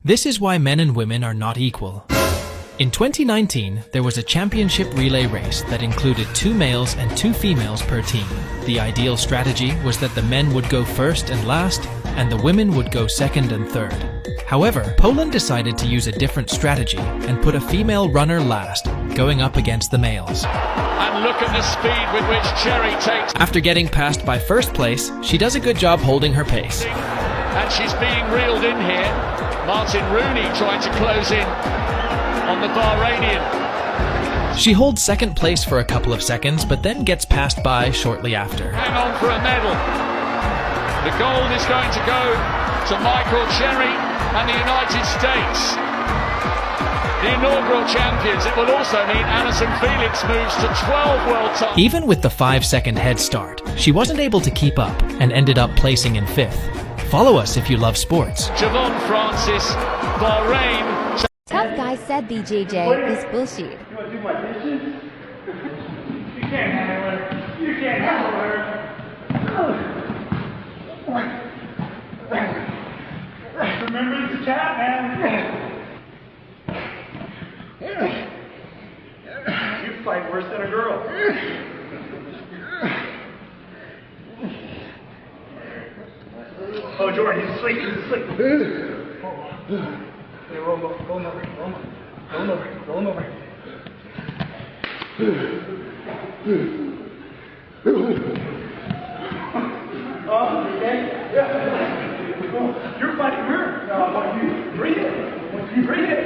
This is why men and women are not equal. In 2019, there was a championship relay race that included 2 males and 2 females per team. The ideal strategy was that the men would go first and last, and the women would go second and third. However, Poland decided to use a different strategy and put a female runner last, going up against the males. And look at the speed with which Cherry takes. After getting passed by first place, she does a good job holding her pace. And she's being reeled in here. Martin Rooney trying to close in on the Bahrainian. She holds second place for a couple of seconds, but then gets passed by shortly after. Hang on for a medal. The gold is going to go to Michael Cherry and the United States. The inaugural champions. It will also mean Alison Felix moves to 12 world titles. Even with the 5-second head start, she wasn't able to keep up and ended up placing in 5th. Follow us if you love sports. Javon Francis, Bahrain. Tough guy said BJJ is bullshit. You want to do my dishes? You can't handle her. You can't handle her. Remember the chat, man. You fight worse than a girl. Oh, Jordan, he's asleep. He's asleep. Hey, roll him over, roll him over, roll him over, roll him over. Oh, okay? Yeah. You're fighting her. No, I want you to breathe it. I want you to breathe it.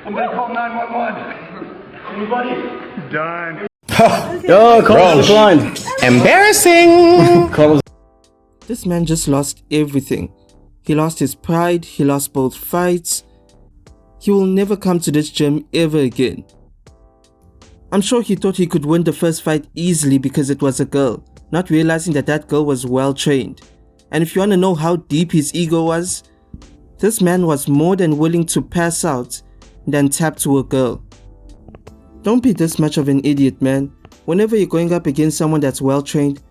I'm gonna call 911. Anybody? Done. Yo, call declined. Embarrassing. This man just lost everything. He lost his pride, he lost both fights. He will never come to this gym ever again. I'm sure he thought he could win the first fight easily because it was a girl, not realizing that that girl was well trained. And if you want to know how deep his ego was, this man was more than willing to pass out than tap to a girl. Don't be this much of an idiot, man. Whenever you're going up against someone that's well trained,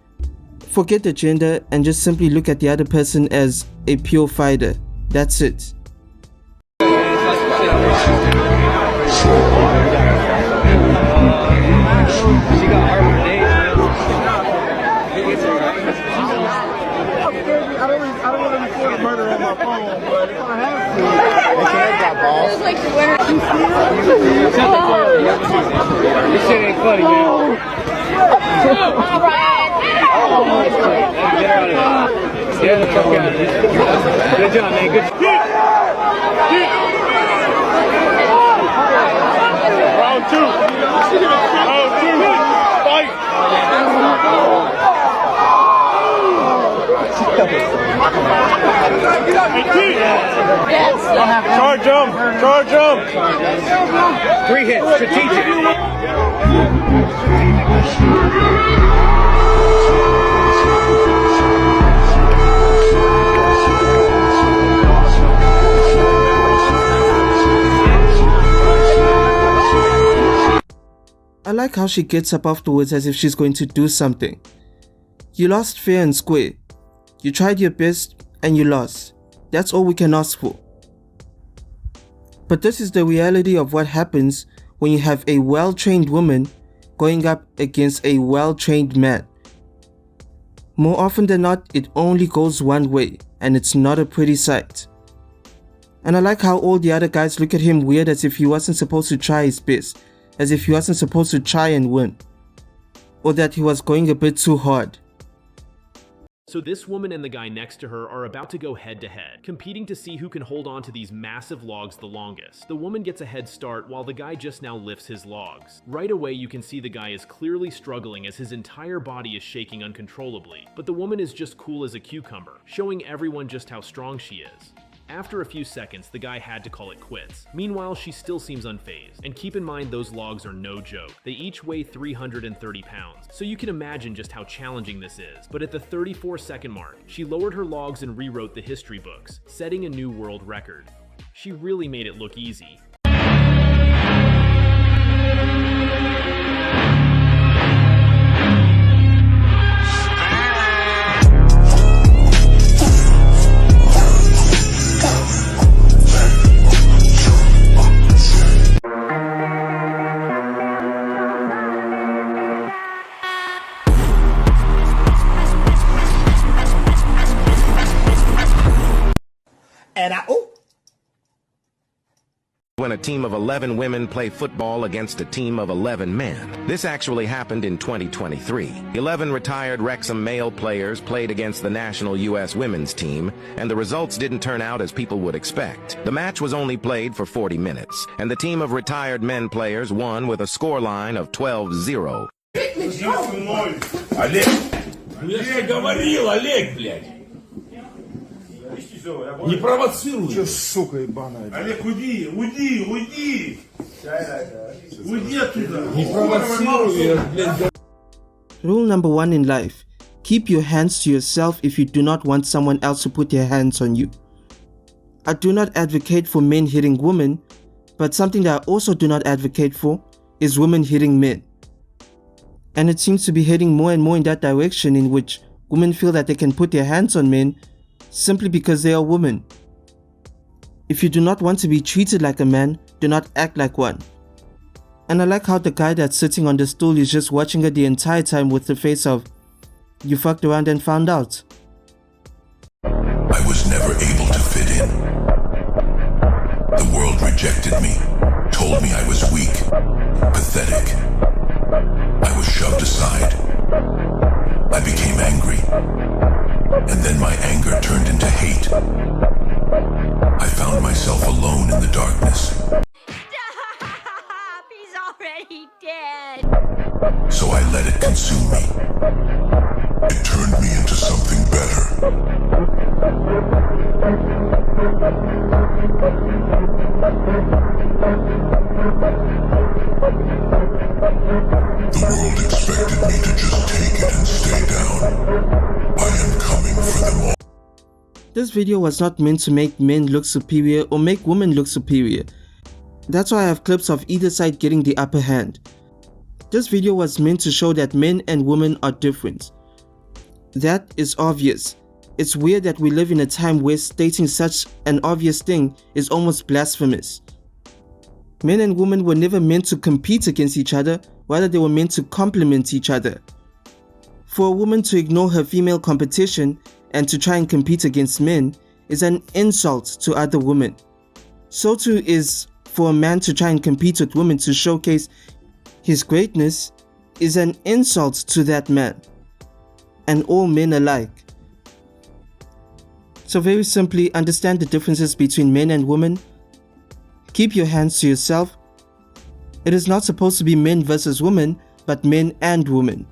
forget the gender and just simply look at the other person as a pure fighter. That's it. I don't want to record a murder on my phone, but if I have to. It's like she's wearing This shit ain't funny, man. Alright. Get the fuck out of here. Good job, man. Good job. Round 2. Round 2. Fight. Charge him! Charge him! 3 hits. Strategic. I like how she gets up afterwards as if she's going to do something. You lost fair and square. You tried your best and you lost. That's all we can ask for. But this is the reality of what happens when you have a well-trained woman going up against a well-trained man. More often than not, it only goes one way, and it's not a pretty sight. And I like how all the other guys look at him weird as if he wasn't supposed to try his best, as if he wasn't supposed to try and win, or that he was going a bit too hard. So this woman and the guy next to her are about to go head to head, competing to see who can hold on to these massive logs the longest. The woman gets a head start while the guy just now lifts his logs. Right away you can see the guy is clearly struggling as his entire body is shaking uncontrollably, but the woman is just cool as a cucumber, showing everyone just how strong she is. After a few seconds, the guy had to call it quits. Meanwhile, she still seems unfazed. And keep in mind, those logs are no joke. They each weigh 330 pounds, so you can imagine just how challenging this is. But at the 34-second mark, she lowered her logs and rewrote the history books, setting a new world record. She really made it look easy. When a team of 11 women play football against a team of 11 men. This actually happened in 2023. 11 retired Wrexham male players played against the national U.S. women's team, and the results didn't turn out as people would expect. The match was only played for 40 minutes, and the team of retired men players won with a scoreline of 12-0. Не провоцируй. Че, сука ебаная. Олег, уйди, уйди, уйди. Уйди оттуда. Не провоцируй, блядь. Rule number 1 in life. Keep your hands to yourself if you do not want someone else to put their hands on you. I do not advocate for men hitting women, but something that I also do not advocate for is women hitting men. And it seems to be heading more and more in that direction, in which women feel that they can put their hands on men simply because they are women. If you do not want to be treated like a man, do not act like one. And I like how the guy that's sitting on the stool is just watching her the entire time with the face of, you fucked around and found out. I was never able to fit in. The world rejected me, told me I was weak, pathetic. I was shoved aside. I became angry. And then my anger turned into hate. I found myself alone in the darkness. Stop! He's already dead. So I let it consume me. It turned me into something better. The world expected me to just take it and stay down. I am coming for them all. This video was not meant to make men look superior or make women look superior. That's why I have clips of either side getting the upper hand. This video was meant to show that men and women are different. That is obvious. It's weird that we live in a time where stating such an obvious thing is almost blasphemous. Men and women were never meant to compete against each other, rather they were meant to complement each other. For a woman to ignore her female competition and to try and compete against men is an insult to other women. So too is for a man to try and compete with women to showcase his greatness is an insult to that man, and all men alike. So very simply, understand the differences between men and women. Keep your hands to yourself. It is not supposed to be men versus women, but men and women.